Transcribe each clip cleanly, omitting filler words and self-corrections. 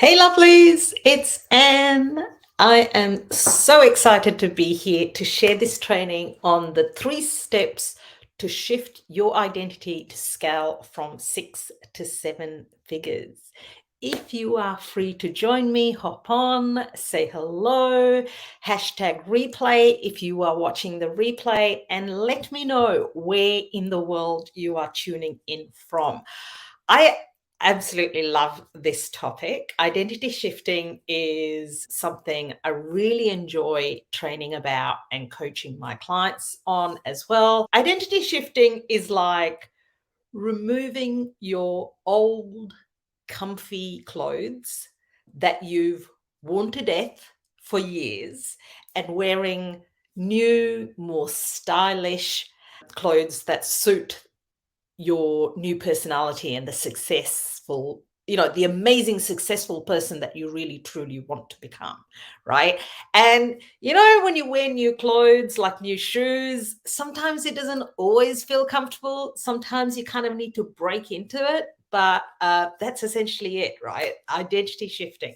Hey, lovelies, it's Anne. I am so excited to be here to share this training on the 3 steps to shift your identity to scale from 6 to 7 figures. If you are free to join me, hop on, say hello, hashtag replay if you are watching the replay, and let me know where in the world you are tuning in from. I absolutely love this topic. Identity shifting is something I really enjoy training about and coaching my clients on as well. Identity shifting is like removing your old, comfy clothes that you've worn to death for years and wearing new, more stylish clothes that suit your new personality and the successful, the amazing successful person that you really truly want to become, right? And when you wear new clothes, like new shoes, sometimes it doesn't always feel comfortable. Sometimes you kind of need to break into it, but that's essentially it, right? Identity shifting.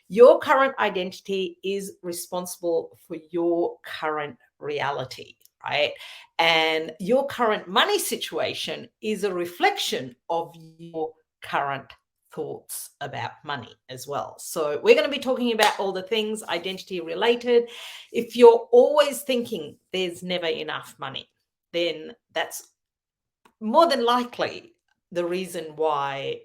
Your current identity is responsible for your current reality, right? And your current money situation is a reflection of your current thoughts about money as well. So we're going to be talking about all the things identity related. If you're always thinking there's never enough money, then that's more than likely the reason why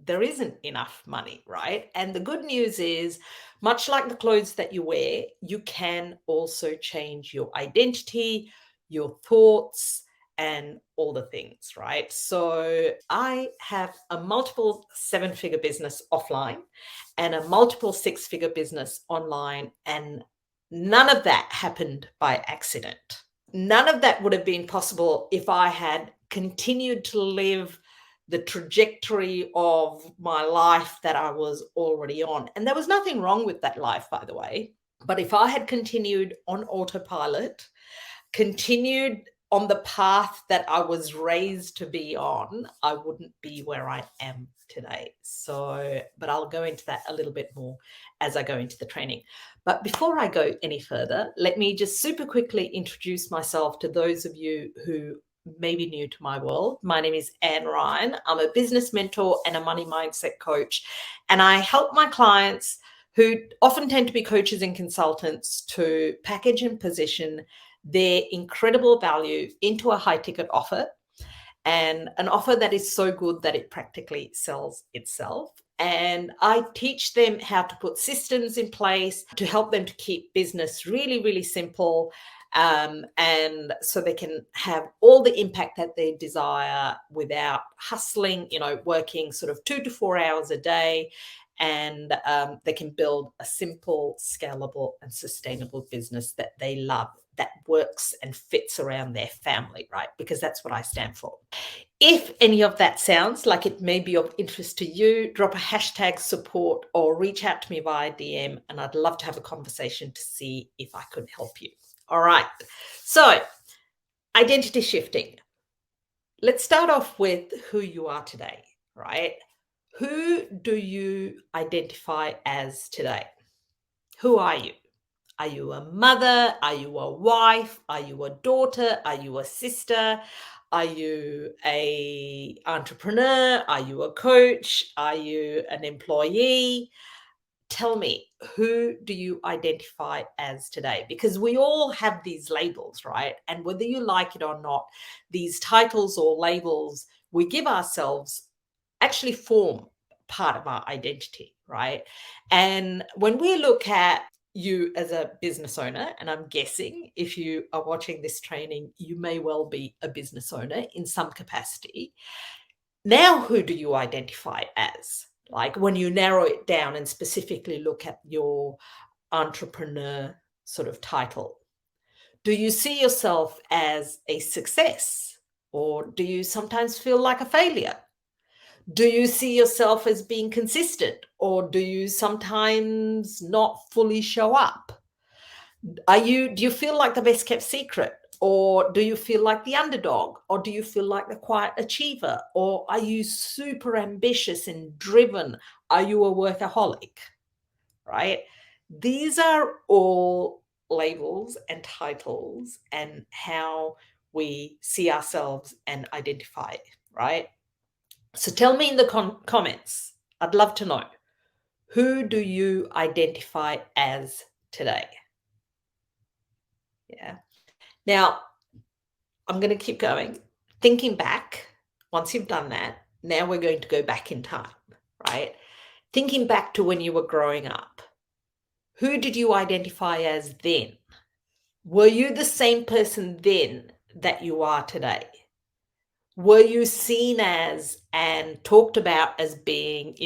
there isn't enough money, right? And the good news is, much like the clothes that you wear, you can also change your identity, your thoughts, and all the things, right? So I have a multiple 7-figure business offline and a multiple 6-figure business online, and none of that happened by accident. None of that would have been possible if I had continued to live the trajectory of my life that I was already on. And there was nothing wrong with that life, by the way. But if I had continued on autopilot, continued on the path that I was raised to be on, I wouldn't be where I am today. So, but I'll go into that a little bit more as I go into the training. But before I go any further, let me just super quickly introduce myself to those of you who may be new to my world. My name is Anne Ryan. I'm a business mentor and a money mindset coach, and I help my clients, who often tend to be coaches and consultants, to package and position their incredible value into a high ticket offer, and an offer that is so good that it practically sells itself. And I teach them how to put systems in place to help them to keep business really, really simple. And so they can have all the impact that they desire without hustling, working sort of 2 to 4 hours a day. And they can build a simple, scalable, and sustainable business that they love, that works and fits around their family, right? Because that's what I stand for. If any of that sounds like it may be of interest to you, drop a hashtag support or reach out to me via DM, and I'd love to have a conversation to see if I could help you. All right. So, identity shifting. Let's start off with who you are today, right? Who do you identify as today? Who are you? Are you a mother? Are you a wife? Are you a daughter? Are you a sister? Are you an entrepreneur? Are you a coach? Are you an employee? Tell me, who do you identify as today? Because we all have these labels, right? And whether you like it or not, these titles or labels we give ourselves actually form part of our identity, right? And when we look at you as a business owner, and I'm guessing if you are watching this training, you may well be a business owner in some capacity. Now, who do you identify as? Like when you narrow it down and specifically look at your entrepreneur sort of title, do you see yourself as a success, or do you sometimes feel like a failure? Do you see yourself as being consistent, or do you sometimes not fully show up? Do you feel like the best kept secret, Or do you feel like the underdog? Or do you feel like the quiet achiever? Or are you super ambitious and driven? Are you a workaholic? Right? These are all labels and titles and how we see ourselves and identify, right? So tell me in the comments, I'd love to know, who do you identify as today? Yeah. Now, I'm going to keep going. Thinking back, once you've done that, now we're going to go back in time, right? Thinking back to when you were growing up, who did you identify as then? Were you the same person then that you are today? Were you seen as and talked about as being,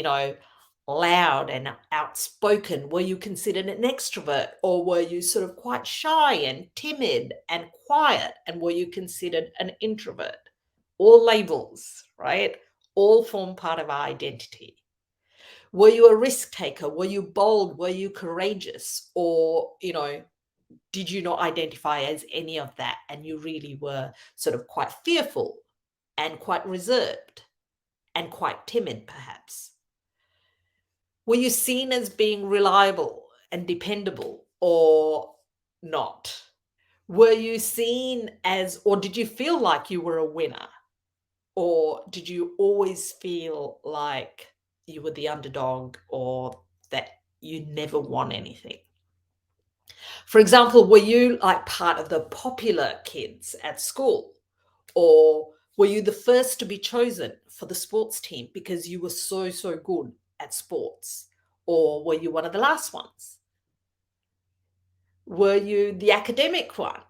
loud and outspoken? Were you considered an extrovert, or were you sort of quite shy and timid and quiet? And were you considered an introvert? All labels, right? All form part of our identity. Were you a risk taker? Were you bold? Were you courageous? Or, did you not identify as any of that and you really were sort of quite fearful and quite reserved and quite timid, perhaps? Were you seen as being reliable and dependable or not? Were you seen as, or did you feel like you were a winner? Or did you always feel like you were the underdog or that you never won anything? For example, were you like part of the popular kids at school? Or were you the first to be chosen for the sports team because you were so, so good at sports? Or were you one of the last ones? Were you the academic one?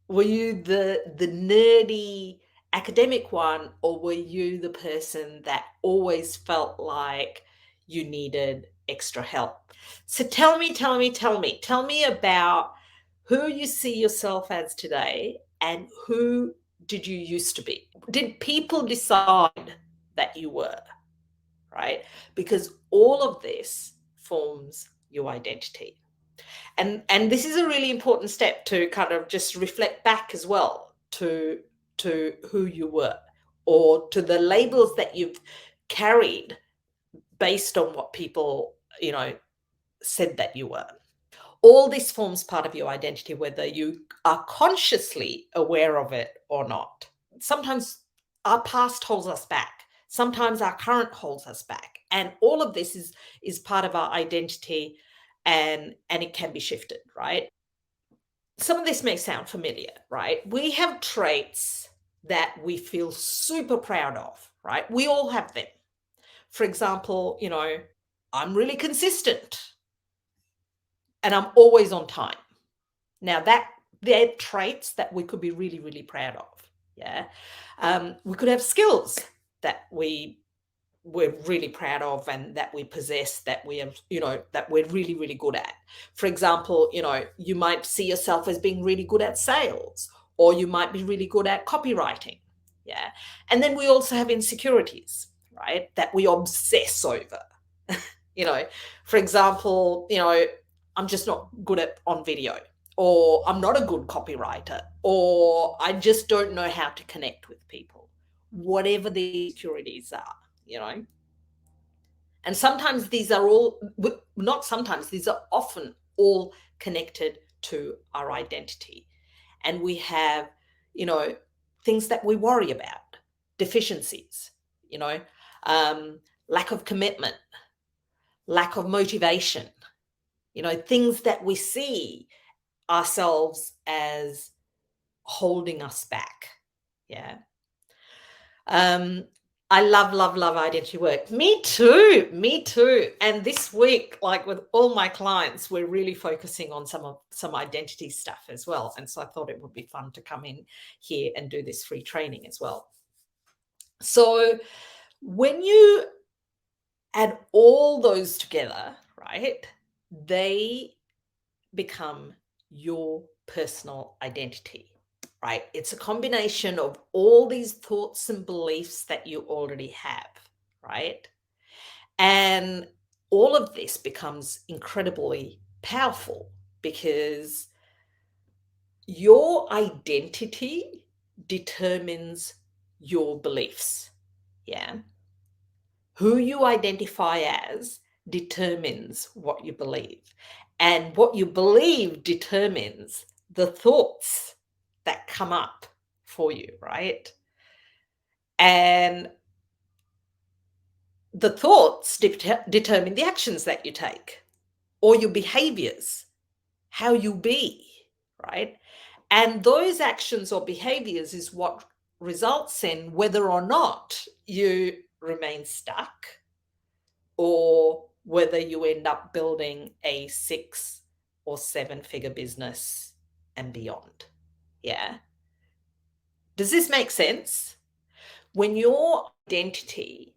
Were you the nerdy academic one, or were you the person that always felt like you needed extra help? So tell me about who you see yourself as today and who did you used to be? Did people decide that you were, right? Because all of this forms your identity. And this is a really important step to kind of just reflect back as well to who you were or to the labels that you've carried based on what people said that you were. All this forms part of your identity, whether you are consciously aware of it or not. Sometimes our past holds us back, sometimes our current holds us back, and all of this is part of our identity, and it can be shifted, right? Some of this may sound familiar, right? We have traits that we feel super proud of, right? We all have them. For example, I'm really consistent and I'm always on time. Now they're traits that we could be really, really proud of. Yeah. We could have skills that we're really proud of and that we possess, that we have, that we're really, really good at. For example, you might see yourself as being really good at sales, or you might be really good at copywriting. Yeah. And then we also have insecurities, right? That we obsess over. For example, I'm just not good at on video, or I'm not a good copywriter, or I just don't know how to connect with people. Whatever the insecurities are, you know. And sometimes these are all, not sometimes, these are often all connected to our identity. And we have, things that we worry about, deficiencies, you know, lack of commitment, lack of motivation, things that we see ourselves as holding us back. Yeah. I love, love, love identity work. Me too. Me too. And this week, like with all my clients, we're really focusing on some identity stuff as well. And so I thought it would be fun to come in here and do this free training as well. So when you add all those together, right, they become your personal identity, right? It's a combination of all these thoughts and beliefs that you already have, right? And all of this becomes incredibly powerful because your identity determines your beliefs. Yeah. Who you identify as determines what you believe. And what you believe determines the thoughts that come up for you, right? And the thoughts determine the actions that you take or your behaviors, how you be, right? And those actions or behaviors is what results in whether or not you remain stuck or whether you end up building a 6 or 7 figure business and beyond. Yeah. Does this make sense? When your identity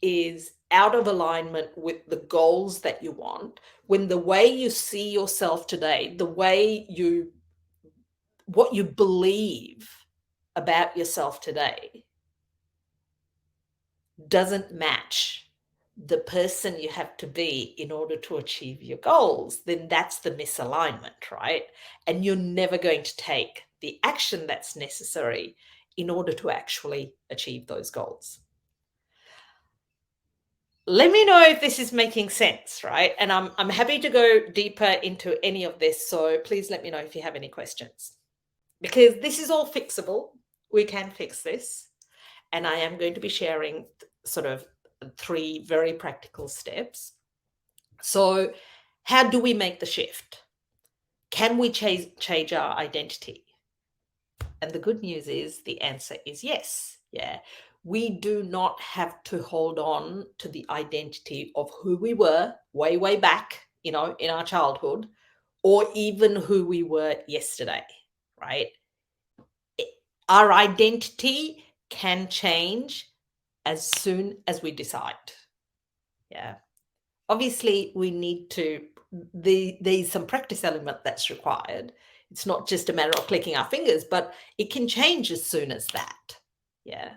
is out of alignment with the goals that you want, when the way you see yourself today, the way what you believe about yourself today doesn't match the person you have to be in order to achieve your goals, then that's the misalignment, right? And you're never going to take the action that's necessary in order to actually achieve those goals. Let me know if this is making sense, right? And I'm happy to go deeper into any of this. So please let me know if you have any questions, because this is all fixable. We can fix this. And I am going to be sharing sort of 3 very practical steps. So how do we make the shift? Can we change our identity? And the good news is the answer is yes. Yeah. We do not have to hold on to the identity of who we were way, way back, in our childhood, or even who we were yesterday, right? Our identity can change as soon as we decide. Yeah. Obviously, we need to, there's some practice element that's required. It's not just a matter of clicking our fingers, but it can change as soon as that. Yeah.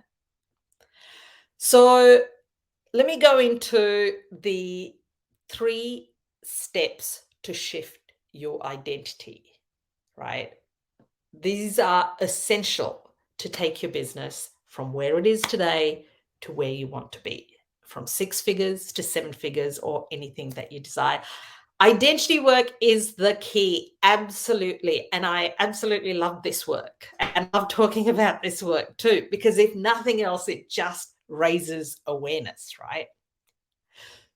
So let me go into the 3 steps to shift your identity, right? These are essential to take your business from where it is today to where you want to be, from 6 figures to 7 figures or anything that you desire. Identity work is the key, absolutely. And I absolutely love this work and love talking about this work too, because if nothing else, it just raises awareness, right?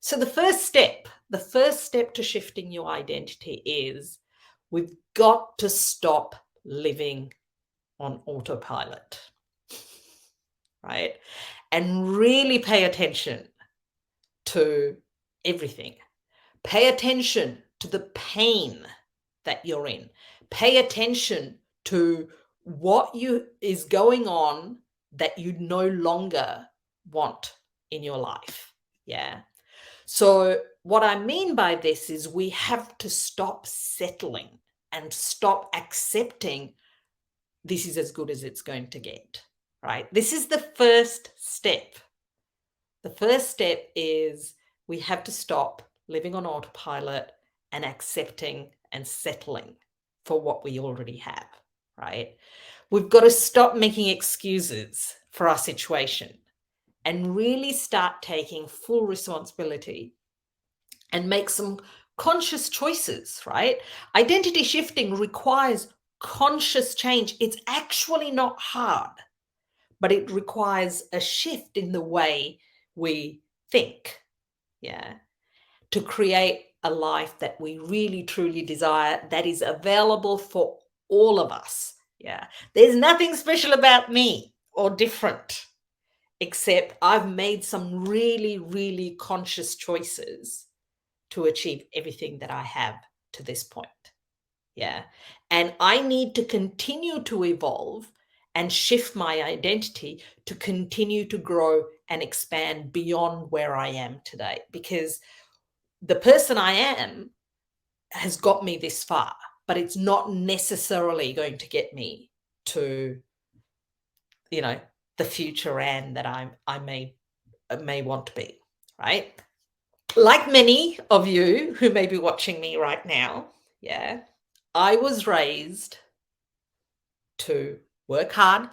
So the first step to shifting your identity is we've got to stop living on autopilot, right? And really pay attention to everything. Pay attention to the pain that you're in. Pay attention to what is going on that you no longer want in your life. Yeah. So what I mean by this is we have to stop settling and stop accepting this is as good as it's going to get, right? This is the first step. The first step is we have to stop living on autopilot and accepting and settling for what we already have, right? We've got to stop making excuses for our situation and really start taking full responsibility and make some conscious choices, right? Identity shifting requires conscious change. It's actually not hard, but it requires a shift in the way we think, yeah, to create a life that we really truly desire, that is available for all of us. Yeah. There's nothing special about me or different, except I've made some really, really conscious choices to achieve everything that I have to this point. Yeah. And I need to continue to evolve and shift my identity to continue to grow and expand beyond where I am today, because the person I am has got me this far, but it's not necessarily going to get me to, the future Anne that I may want to be, right? Like many of you who may be watching me right now, yeah, I was raised to work hard,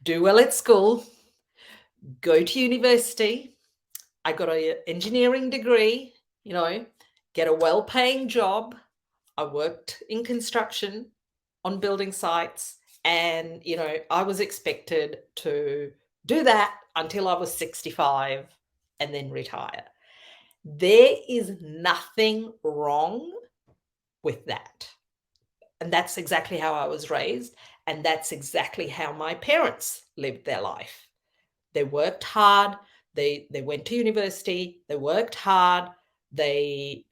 do well at school, go to university. I got an engineering degree, get a well-paying job. I worked in construction on building sites, and I was expected to do that until I was 65 and then retire. There is nothing wrong with that. And that's exactly how I was raised. And that's exactly how my parents lived their life. They worked hard. They went to university. They worked hard. They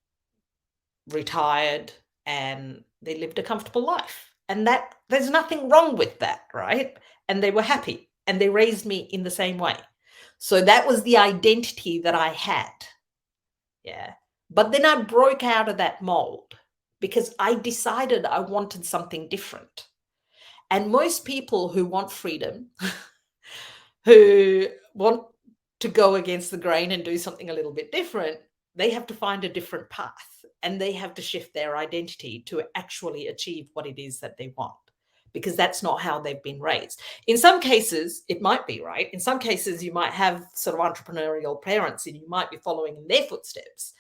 retired and they lived a comfortable life. And that there's nothing wrong with that, right? And they were happy and they raised me in the same way. So that was the identity that I had. Yeah. But then I broke out of that mold because I decided I wanted something different. And most people who want freedom, who want to go against the grain and do something a little bit different, they have to find a different path and they have to shift their identity to actually achieve what it is that they want, because that's not how they've been raised. In some cases, it might be right. In some cases, you might have sort of entrepreneurial parents and you might be following in their footsteps,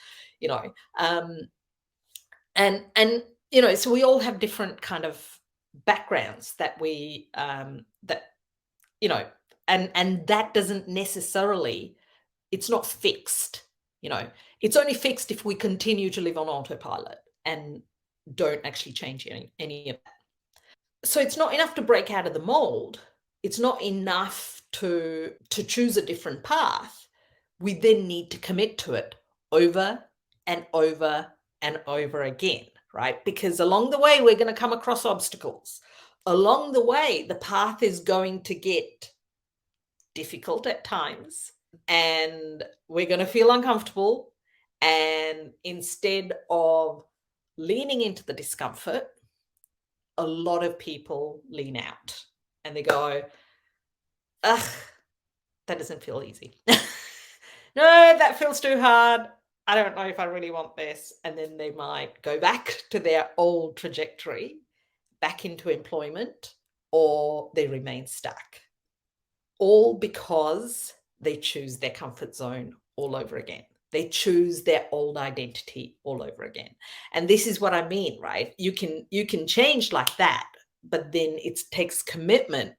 so we all have different kind of backgrounds that we and that doesn't necessarily, it's not fixed. It's only fixed if we continue to live on autopilot and don't actually change any of that. So it's not enough to break out of the mold. It's not enough to choose a different path. We then need to commit to it over and over and over again, right? Because along the way, we're going to come across obstacles. Along the way, the path is going to get difficult at times, and we're going to feel uncomfortable. And instead of leaning into the discomfort, a lot of people lean out and they go, ugh, that doesn't feel easy. No, that feels too hard. I don't know if I really want this. And then they might go back to their old trajectory, back into employment, or they remain stuck. All because they choose their comfort zone all over again. They choose their old identity all over again. And this is what I mean, right? You can change like that, but then it takes commitment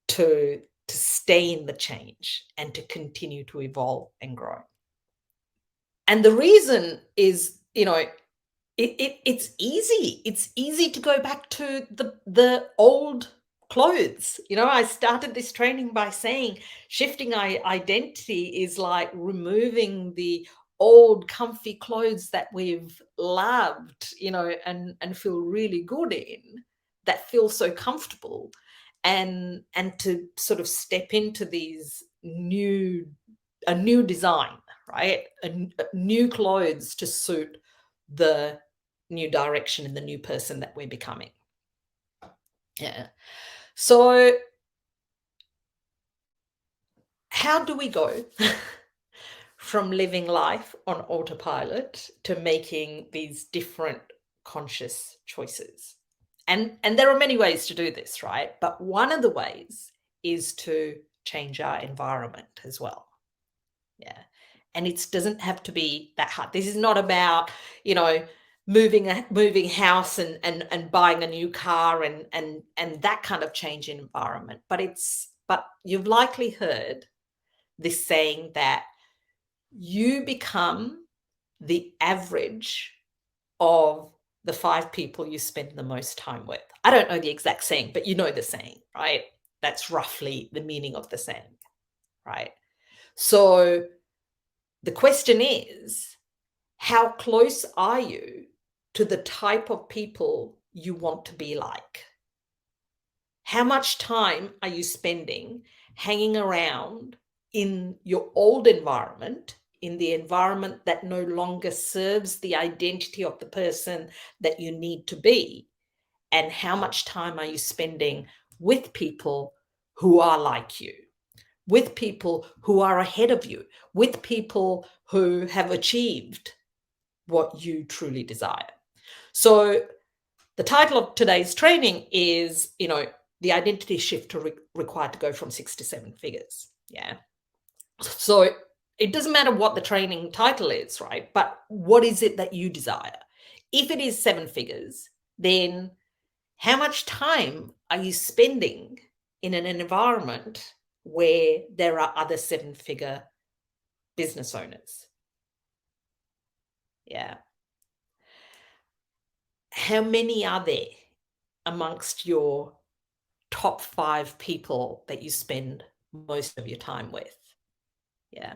to stay in the change and to continue to evolve and grow. And the reason is, it's easy. It's easy to go back to the old clothes. I started this training by saying shifting identity is like removing the old comfy clothes that we've loved, and feel really good in, that feel so comfortable, and to sort of step into these a new design, right? New clothes to suit the new direction and the new person that we're becoming. Yeah. So how do we go from living life on autopilot to making these different conscious choices? And there are many ways to do this, right? But one of the ways is to change our environment as well. Yeah. And it doesn't have to be that hard. This is not about, moving house and buying a new car and that kind of change in environment. But you've likely heard this saying that you become the average of the 5 people you spend the most time with. I don't know the exact saying, but you know the saying, right? That's roughly the meaning of the saying, right? So the question is, how close are you to the type of people you want to be like? How much time are you spending hanging around in your old environment, in the environment that no longer serves the identity of the person that you need to be? And how much time are you spending with people who are like you, with people who are ahead of you, with people who have achieved what you truly desire? So The title of today's training is, the identity shift required to go from 6 to 7 figures. Yeah. So it doesn't matter what the training title is, right? But what is it that you desire? If it is 7 figures, then how much time are you spending in an environment where there are other 7-figure business owners? Yeah. How many are there amongst your top 5 people that you spend most of your time with? Yeah.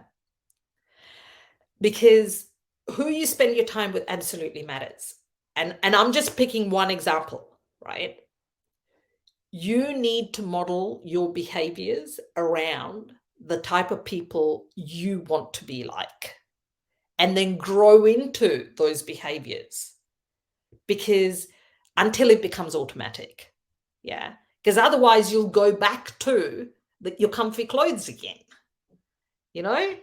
Because who you spend your time with absolutely matters. And I'm just picking one example, right? You need to model your behaviors around the type of people you want to be like, and then grow into those behaviors, because until it becomes automatic. Yeah. Because otherwise you'll go back to your comfy clothes again, you know?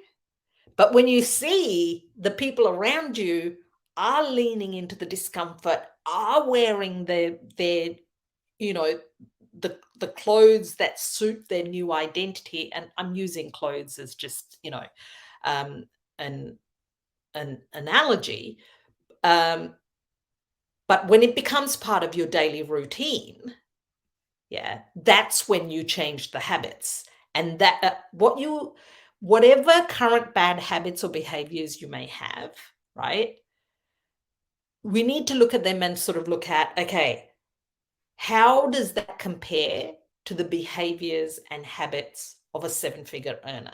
But when you see the people around you are leaning into the discomfort, are wearing their the clothes that suit their new identity, and I'm using clothes as just an analogy, but when it becomes part of your daily routine, yeah, that's when you change the habits. And that whatever current bad habits or behaviors you may have, right, we need to look at them and sort of look at, okay, how does that compare to the behaviors and habits of a 7-figure earner?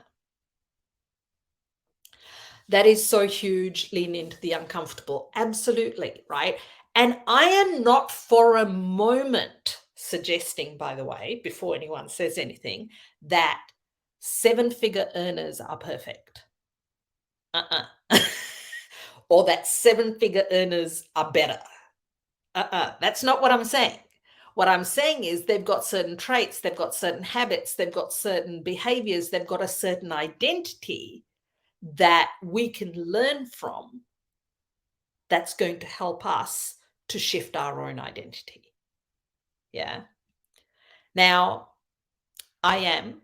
That is so huge. Lean into the uncomfortable. Absolutely, right? And I am not for a moment suggesting, by the way, before anyone says anything, that 7-figure earners are perfect. Or that 7-figure earners are better. That's not what I'm saying. What I'm saying is they've got certain traits, they've got certain habits, they've got certain behaviors, they've got a certain identity that we can learn from, that's going to help us to shift our own identity. Yeah. Now, I am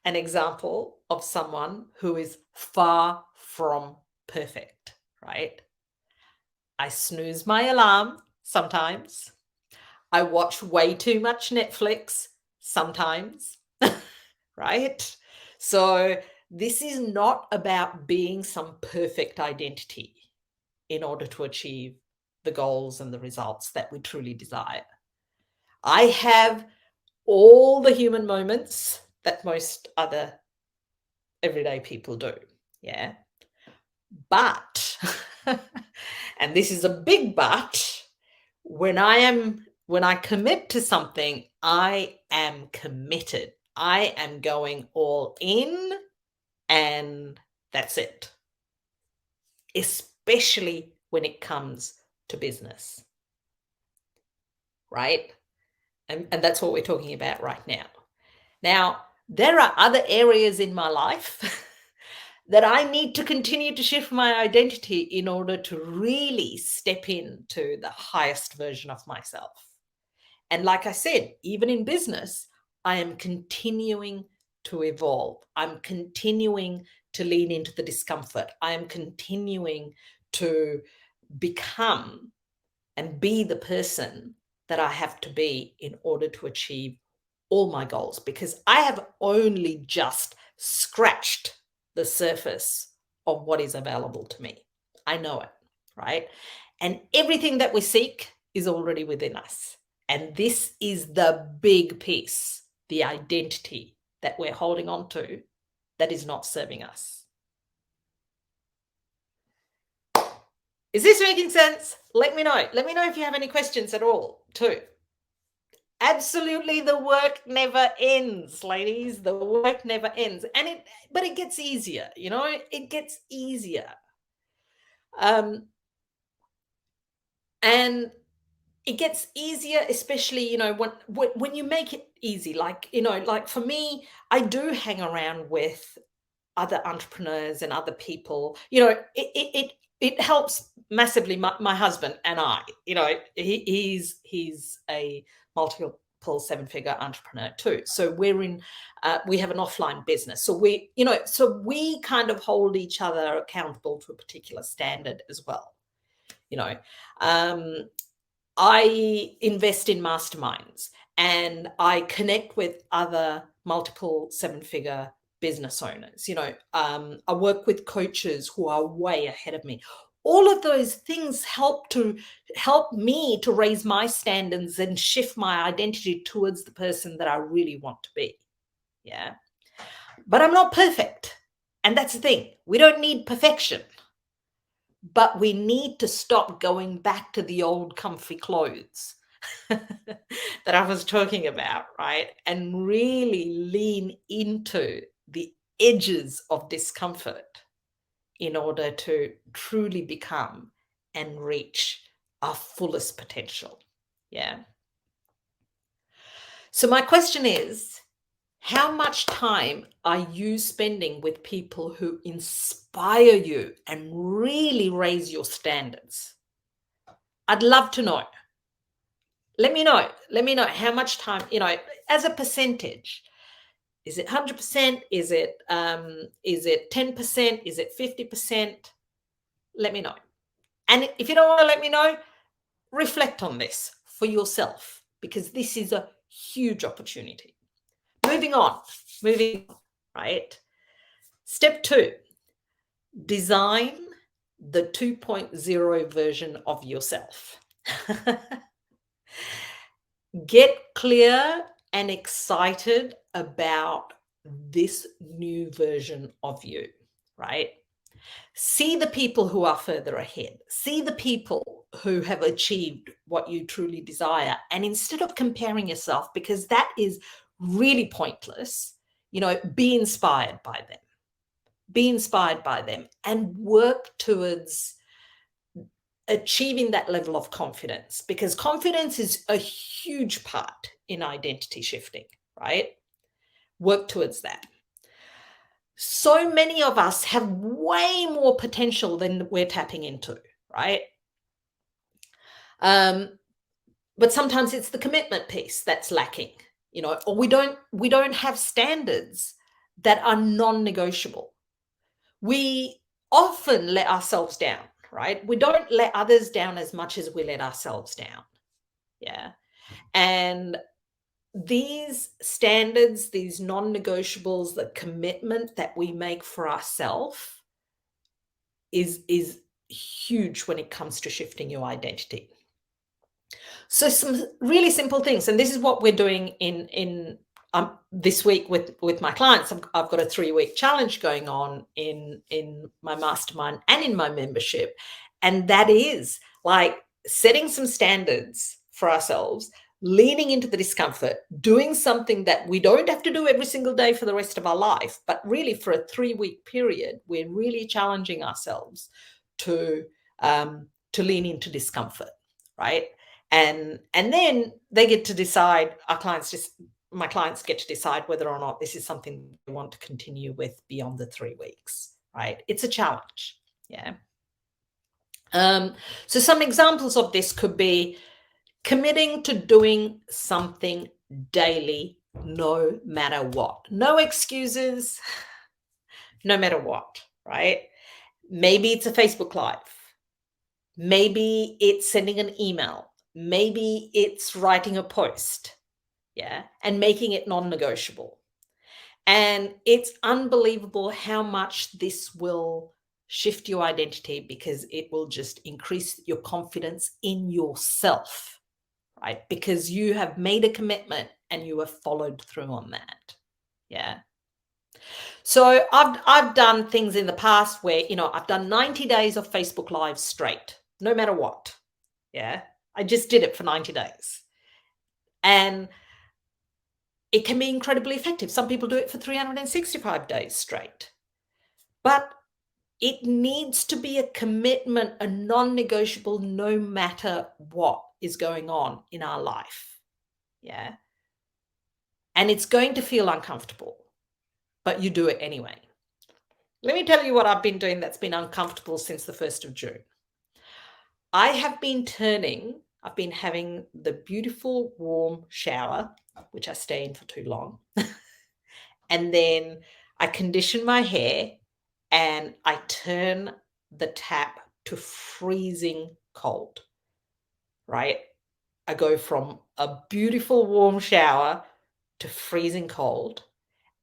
an example of someone who is far from perfect, right? I snooze my alarm sometimes. I watch way too much Netflix sometimes, right? So this is not about being some perfect identity in order to achieve the goals and the results that we truly desire. I have all the human moments that most other everyday people do. Yeah. But, and this is a big but, when I commit to something, I am committed. I am going all in, and that's it. Especially when it comes to business, right? And that's what we're talking about right now. Now, there are other areas in my life that I need to continue to shift my identity in order to really step into the highest version of myself. And like I said, even in business, I am continuing to evolve. I'm continuing to lean into the discomfort. I am continuing to become and be the person that I have to be in order to achieve all my goals, because I have only just scratched the surface of what is available to me. I know it, right? And everything that we seek is already within us. And this is the big piece, the identity that we're holding on to that is not serving us. Is this making sense? Let me know. Let me know if you have any questions at all, too. Absolutely, the work never ends, ladies. The work never ends. But it gets easier, it gets easier. And it gets easier, especially, when you make it easy, like for me, I do hang around with other entrepreneurs and other people. It it helps massively. My husband and I, he's a multiple seven-figure entrepreneur too. So we have an offline business. So we kind of hold each other accountable to a particular standard as well. Um, I invest in masterminds and I connect with other multiple seven-figure business owners. I work with coaches who are way ahead of me. All of those things help me to raise my standards and shift my identity towards the person that I really want to be. Yeah. But I'm not perfect. And that's the thing. We don't need perfection. But we need to stop going back to the old comfy clothes that I was talking about, right? And really lean into the edges of discomfort in order to truly become and reach our fullest potential. Yeah. So my question is, how much time are you spending with people who inspire you and really raise your standards? I'd love to know. Let me know. Let me know how much time, as a percentage. Is it 100%? Is it 10%? Is it 50%? Let me know. And if you don't want to let me know, reflect on this for yourself, because this is a huge opportunity. Moving on, right? Step 2, design the 2.0 version of yourself. Get clear and excited about this new version of you, right? See the people who are further ahead. See the people who have achieved what you truly desire. And instead of comparing yourself, because that is really pointless, be inspired by them. Be inspired by them and work towards achieving that level of confidence, because confidence is a huge part in identity shifting, right? Work towards that. So many of us have way more potential than we're tapping into, right? But sometimes it's the commitment piece that's lacking, or we don't have standards that are non-negotiable. We often let ourselves down, right? We don't let others down as much as we let ourselves down. Yeah. And these standards, these non-negotiables, the commitment that we make for ourselves is huge when it comes to shifting your identity. So some really simple things, and this is what we're doing in this week with my clients. I've got a 3-week challenge going on in my mastermind and in my membership, and that is like setting some standards for ourselves, leaning into the discomfort, doing something that we don't have to do every single day for the rest of our life, but really for a 3-week period, we're really challenging ourselves to lean into discomfort, right? And then they get to decide, my clients get to decide whether or not this is something they want to continue with beyond the 3 weeks, right? It's a challenge. Yeah. So some examples of this could be committing to doing something daily, no matter what. No excuses, no matter what, right? Maybe it's a Facebook Live. Maybe it's sending an email. Maybe it's writing a post, yeah, and making it non-negotiable. And it's unbelievable how much this will shift your identity, because it will just increase your confidence in yourself, right? Because you have made a commitment and you have followed through on that. Yeah. So I've done things in the past where, I've done 90 days of Facebook Live straight, no matter what. Yeah. I just did it for 90 days. And it can be incredibly effective. Some people do it for 365 days straight. But it needs to be a commitment, a non-negotiable, no matter what is going on in our life. Yeah. And it's going to feel uncomfortable, but you do it anyway. Let me tell you what I've been doing that's been uncomfortable since the 1st of June. I've been having the beautiful warm shower, which I stay in for too long. And then I condition my hair and I turn the tap to freezing cold, right? I go from a beautiful warm shower to freezing cold.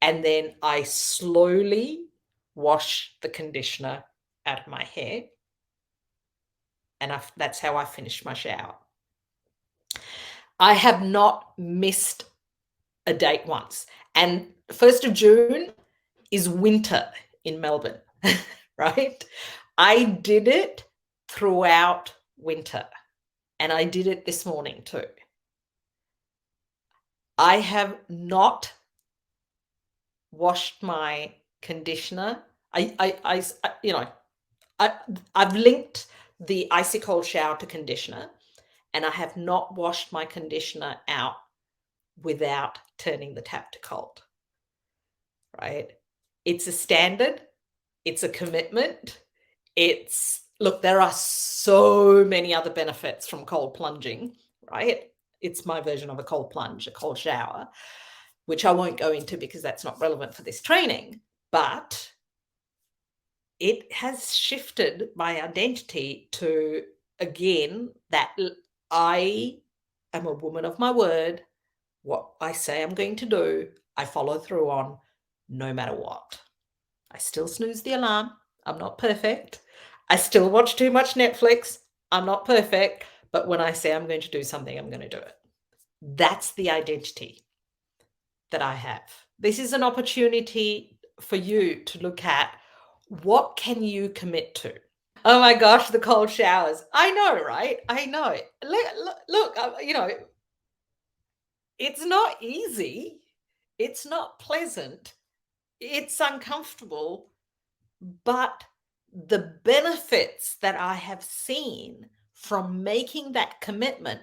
And then I slowly wash the conditioner out of my hair. And that's how I finish my shower. I have not missed a date once. And 1st of June is winter in Melbourne, right? I did it throughout winter. And I did it this morning too. I have not washed my conditioner. I've linked the icy cold shower to conditioner, and I have not washed my conditioner out without turning the tap to cold, right? It's a standard. It's a commitment. Look, there are so many other benefits from cold plunging, right? It's my version of a cold plunge, a cold shower, which I won't go into because that's not relevant for this training. But it has shifted my identity to, again, that I am a woman of my word. What I say I'm going to do, I follow through on no matter what. I still snooze the alarm. I'm not perfect. I still watch too much Netflix. I'm not perfect. But when I say I'm going to do something, I'm going to do it. That's the identity that I have. This is an opportunity for you to look at, what can you commit to? Oh my gosh, the cold showers. I know, right? I know. Look, it's not easy. It's not pleasant. It's uncomfortable. But the benefits that I have seen from making that commitment,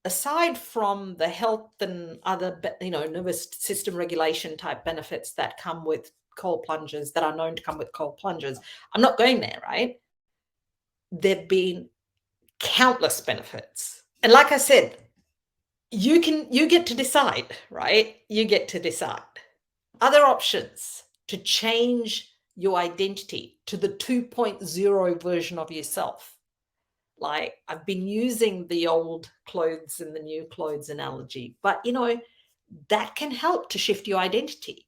aside from the health and other, nervous system regulation type benefits that come with cold plunges, that are known to come with cold plunges, I'm not going there, right? There've been countless benefits. And like I said, you get to decide, right? You get to decide. Other options to change your identity to the 2.0 version of yourself. Like, I've been using the old clothes and the new clothes analogy, but that can help to shift your identity.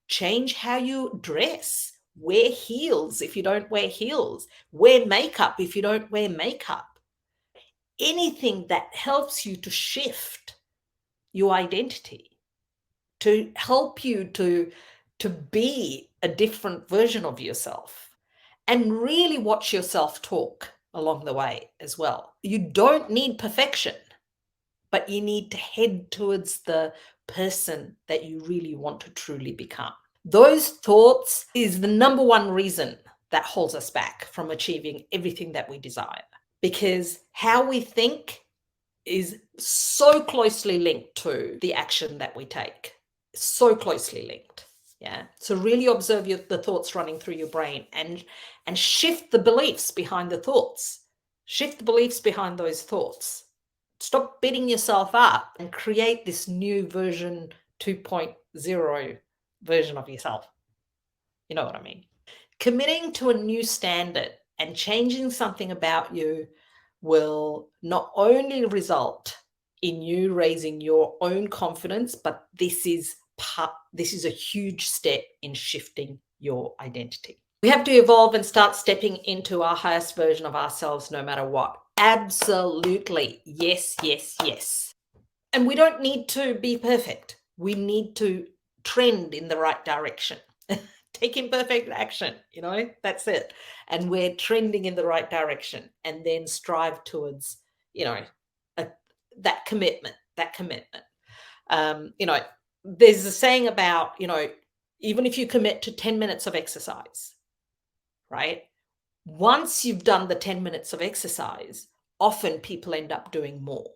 Change how you dress. Wear heels if you don't wear heels. Wear makeup if you don't wear makeup. Anything that helps you to shift your identity, to help you to be a different version of yourself, and really watch your self-talk along the way as well. You don't need perfection, but you need to head towards the person that you really want to truly become. Those thoughts is the number one reason that holds us back from achieving everything that we desire, because how we think is so closely linked to the action that we take. So closely linked. Yeah. So really observe the thoughts running through your brain and shift the beliefs behind the thoughts. Shift the beliefs behind those thoughts. Stop beating yourself up and create this new version 2.0 version of yourself. You know what I mean? Committing to a new standard and changing something about you will not only result in you raising your own confidence, but this is a huge step in shifting your identity. We have to evolve and start stepping into our highest version of ourselves no matter what. Absolutely. Yes, yes, yes. And we don't need to be perfect. We need to trend in the right direction. Take imperfect action, that's it. And we're trending in the right direction, and then strive towards, that commitment. There's a saying about, even if you commit to 10 minutes of exercise, right? Once you've done the 10 minutes of exercise, often people end up doing more.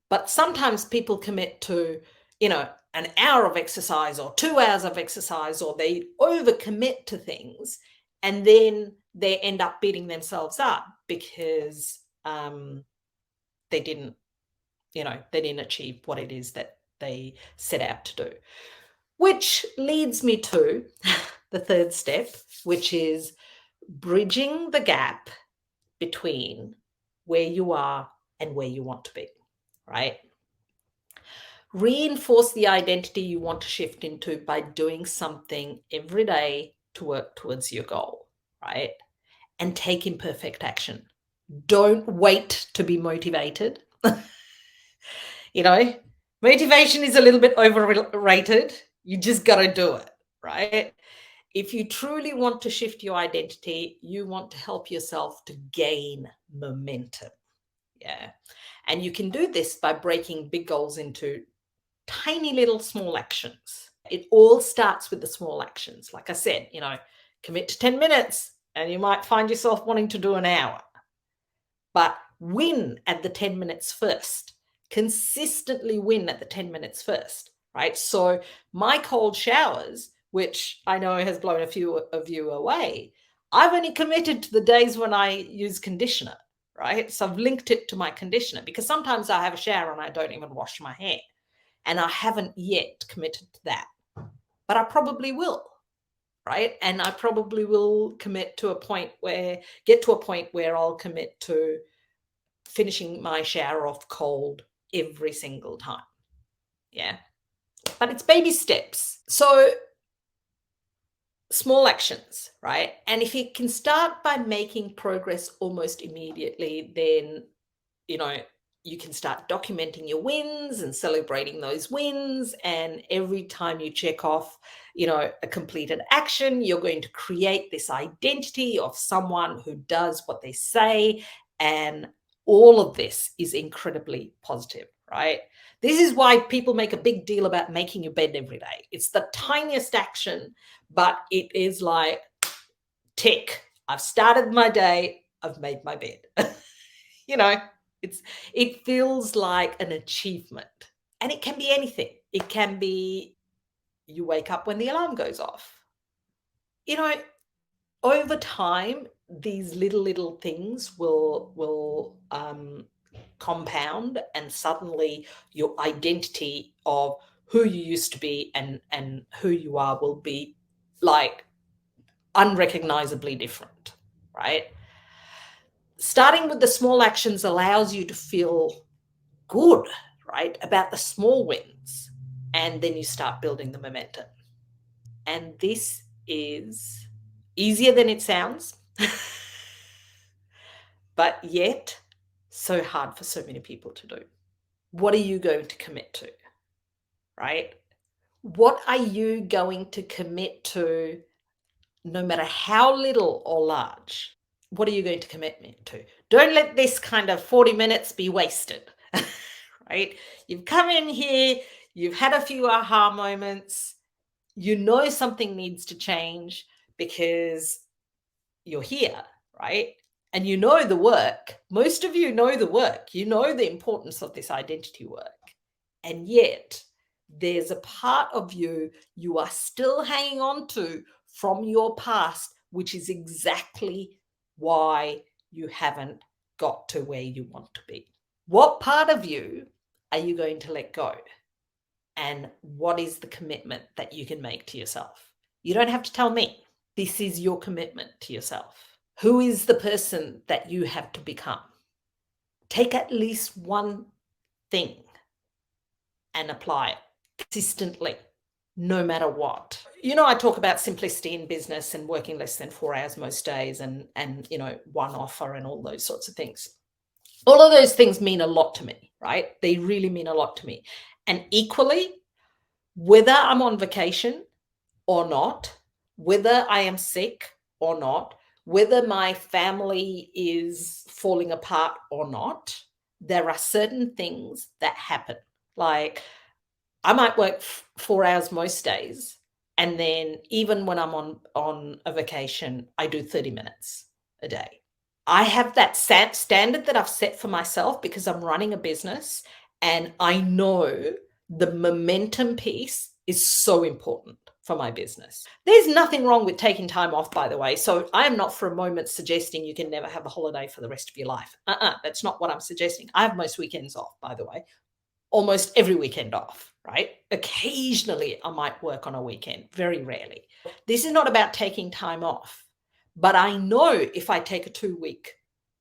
But sometimes people commit to, an hour of exercise or 2 hours of exercise, or they overcommit to things, and then they end up beating themselves up because they didn't achieve what it is that they set out to do. Which leads me to the third step, which is bridging the gap between where you are and where you want to be, right? Reinforce the identity you want to shift into by doing something every day to work towards your goal, right? And take imperfect action. Don't wait to be motivated. Motivation is a little bit overrated. You just got to do it, right? If you truly want to shift your identity, you want to help yourself to gain momentum. Yeah. And you can do this by breaking big goals into tiny little small actions. It all starts with the small actions. Like I said, commit to 10 minutes and you might find yourself wanting to do an hour. But win at the 10 minutes first. Consistently win at the 10 minutes first, right? So my cold showers, which I know has blown a few of you away, I've only committed to the days when I use conditioner, right? So I've linked it to my conditioner, because sometimes I have a shower and I don't even wash my hair. And I haven't yet committed to that, but I probably will, right? And I probably will get to a point where I'll commit to finishing my shower off cold every single time. Yeah. But it's baby steps. So small actions, right? And if you can start by making progress almost immediately, then, you can start documenting your wins and celebrating those wins. And every time you check off, a completed action, you're going to create this identity of someone who does what they say. And all of this is incredibly positive, right? This is why people make a big deal about making your bed every day. It's the tiniest action, but it is like, tick, I've started my day, I've made my bed. It feels like an achievement. And it can be anything. It can be you wake up when the alarm goes off. Over time, these little things will compound, and suddenly your identity of who you used to be and who you are will be like unrecognizably different, right? Starting with the small actions allows you to feel good, right, about the small wins. And then you start building the momentum. And this is easier than it sounds, but yet so hard for so many people to do. What are you going to commit to, right? What are you going to commit to, no matter how little or large? What are you going to commit to? Don't let this kind of 40 minutes be wasted, right? You've come in here, you've had a few aha moments, something needs to change because you're here, right? And the work. Most of you know the work. You know the importance of this identity work. And yet there's a part of you are still hanging on to from your past, which is exactly why you haven't got to where you want to be. What part of you are you going to let go? And what is the commitment that you can make to yourself? You don't have to tell me. This is your commitment to yourself. Who is the person that you have to become? Take at least one thing and apply it consistently, no matter what. I talk about simplicity in business and working less than 4 hours most days and one offer and all those sorts of things. All of those things mean a lot to me, right? They really mean a lot to me. And equally, whether I'm on vacation or not, whether I am sick or not, whether my family is falling apart or not, there are certain things that happen. Like, I might work 4 hours most days, and then even when I'm on a vacation, I do 30 minutes a day. I have that standard that I've set for myself because I'm running a business, and I know the momentum piece is so important for my business. There's nothing wrong with taking time off, by the way. So I am not for a moment suggesting you can never have a holiday for the rest of your life. That's not what I'm suggesting. I have most weekends off, by the way, almost every weekend off, right? Occasionally, I might work on a weekend, very rarely. This is not about taking time off, but I know if I take a 2-week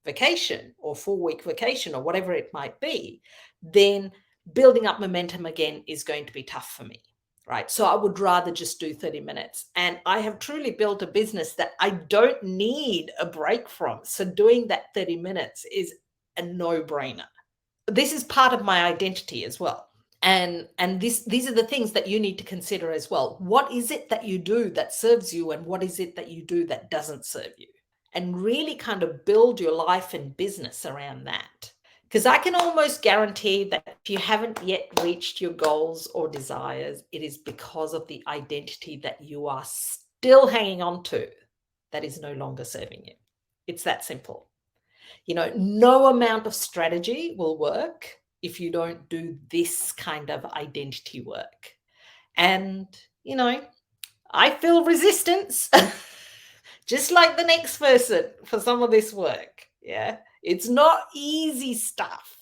vacation or 4-week vacation or whatever it might be, then building up momentum again is going to be tough for me, right? So I would rather just do 30 minutes. And I have truly built a business that I don't need a break from. So doing that 30 minutes is a no-brainer. This is part of my identity as well. And these are the things that you need to consider as well. What is it that you do that serves you, and what is it that you do that doesn't serve you? And really kind of build your life and business around that. Because I can almost guarantee that if you haven't yet reached your goals or desires, it is because of the identity that you are still hanging on to that is no longer serving you. It's that simple. You know, no amount of strategy will work if you don't do this kind of identity work. And, you know, I feel resistance, just like the next person, for some of this work. Yeah. It's not easy stuff.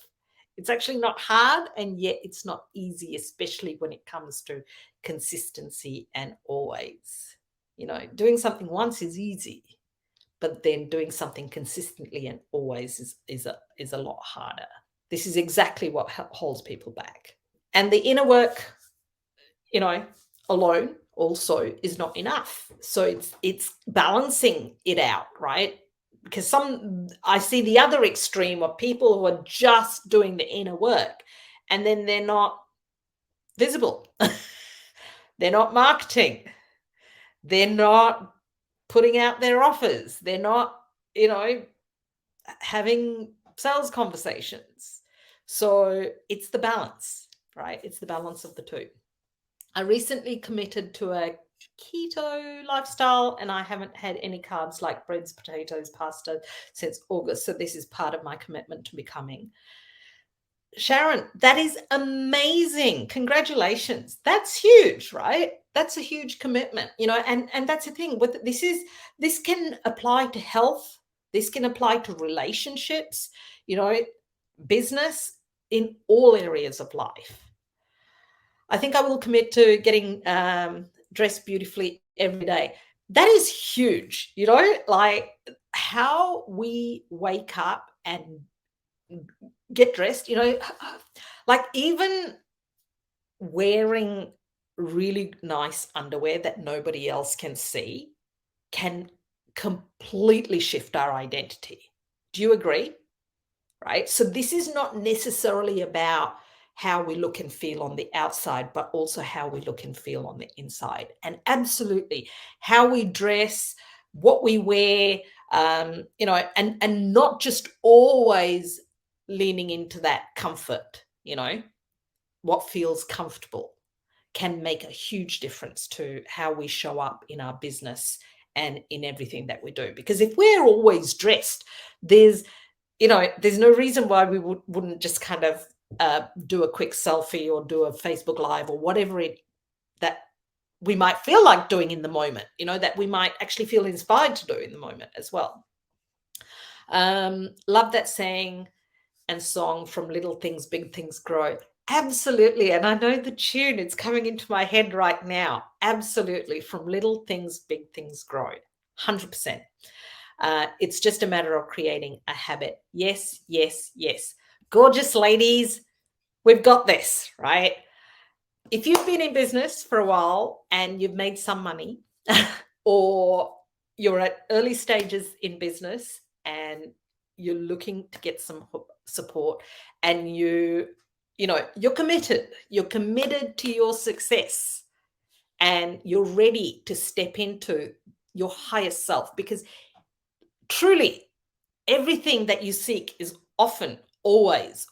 It's actually not hard, and yet it's not easy, especially when it comes to consistency and always. You know, doing something once is easy, but then doing something consistently and always is a lot harder. This is exactly what holds people back. And the inner work, you know, alone also is not enough. So it's balancing it out, right? Because I see the other extreme of people who are just doing the inner work and then they're not visible. They're not marketing. They're not putting out their offers. They're not, you know, having sales conversations. So it's the balance, right? It's the balance of the two. I recently committed to a keto lifestyle, and I haven't had any carbs like breads, potatoes, pasta since August. So this is part of my commitment to becoming. Sharon, that is amazing. Congratulations. That's huge, right? That's a huge commitment, you know, and that's the thing with this can apply to health. This can apply to relationships, you know, business, in all areas of life. I think I will commit to getting dressed beautifully every day. That is huge, you know, like how we wake up and get dressed, you know, like even wearing really nice underwear that nobody else can see can completely shift our identity. Do you agree? Right? So this is not necessarily about how we look and feel on the outside, but also how we look and feel on the inside. And absolutely how we dress, what we wear, you know, and not just always leaning into that comfort, you know, what feels comfortable can make a huge difference to how we show up in our business and in everything that we do. Because if we're always dressed, there's no reason why we wouldn't just kind of do a quick selfie or do a Facebook Live or whatever that we might feel like doing in the moment, you know, that we might actually feel inspired to do in the moment as well. Love that saying and song, from little things, big things grow. Absolutely. And I know the tune, it's coming into my head right now. Absolutely. From little things, big things grow. 100%. It's just a matter of creating a habit. Yes, yes, yes. Gorgeous ladies, we've got this, right? If you've been in business for a while and you've made some money or you're at early stages in business and you're looking to get some support and you're committed to your success and you're ready to step into your highest self, because truly everything that you seek is often always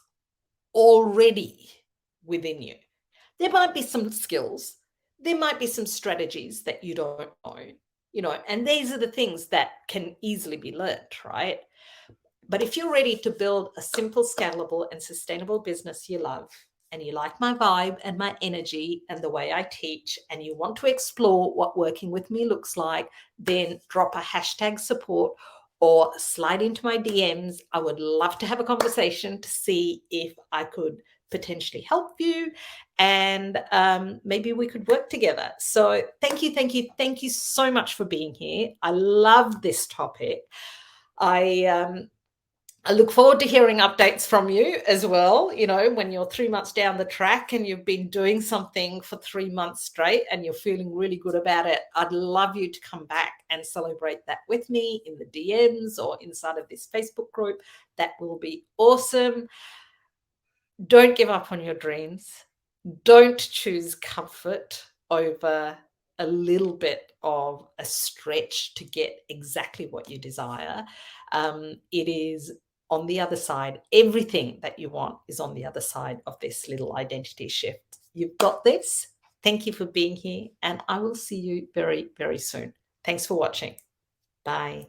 already within you. There might be some skills, there might be some strategies that you don't know, you know, and these are the things that can easily be learned, right? But if you're ready to build a simple, scalable, and sustainable business you love, and you like my vibe and my energy and the way I teach, and you want to explore what working with me looks like, then drop a hashtag support or slide into my DMs. I would love to have a conversation to see if I could potentially help you, and maybe we could work together. So thank you so much for being here. I love this topic. I look forward to hearing updates from you as well. You know, when you're 3 months down the track and you've been doing something for 3 months straight and you're feeling really good about it, I'd love you to come back and celebrate that with me in the DMs or inside of this Facebook group. That will be awesome. Don't give up on your dreams. Don't choose comfort over a little bit of a stretch to get exactly what you desire. It is on the other side. Everything that you want is on the other side of this little identity shift. You've got this. Thank you for being here, and I will see you very, very soon. Thanks for watching. Bye.